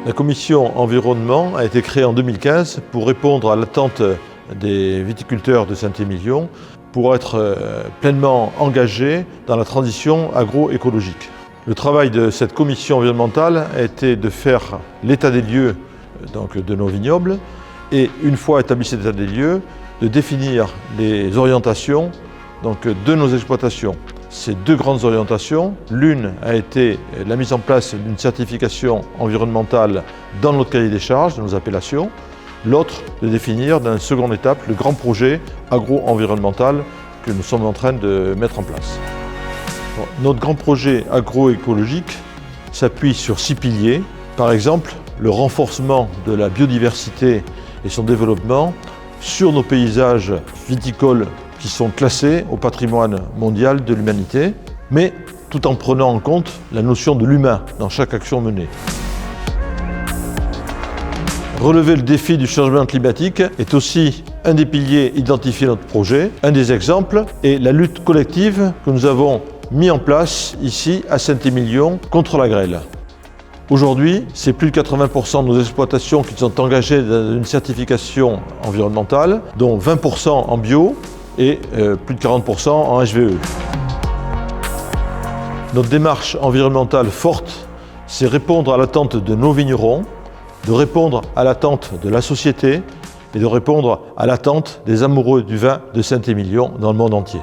La commission environnement a été créée en 2015 pour répondre à l'attente des viticulteurs de Saint-Émilion pour être pleinement engagés dans la transition agroécologique. Le travail de cette commission environnementale a été de faire l'état des lieux de nos vignobles et, une fois établi cet état des lieux, de définir les orientations de nos exploitations. Ces deux grandes orientations, l'une a été la mise en place d'une certification environnementale dans notre cahier des charges, de nos appellations, l'autre de définir dans une seconde étape le grand projet agro-environnemental que nous sommes en train de mettre en place. Notre grand projet agroécologique s'appuie sur 6 piliers. Par exemple, le renforcement de la biodiversité et son développement sur nos paysages viticoles qui sont classés au patrimoine mondial de l'humanité, mais tout en prenant en compte la notion de l'humain dans chaque action menée. Relever le défi du changement climatique est aussi un des piliers identifiés dans notre projet. Un des exemples est la lutte collective que nous avons mis en place ici à Saint-Émilion contre la grêle. Aujourd'hui, c'est plus de 80% de nos exploitations qui sont engagées dans une certification environnementale, dont 20% en bio et plus de 40% en HVE. Notre démarche environnementale forte, c'est répondre à l'attente de nos vignerons, de répondre à l'attente de la société et de répondre à l'attente des amoureux du vin de Saint-Émilion dans le monde entier.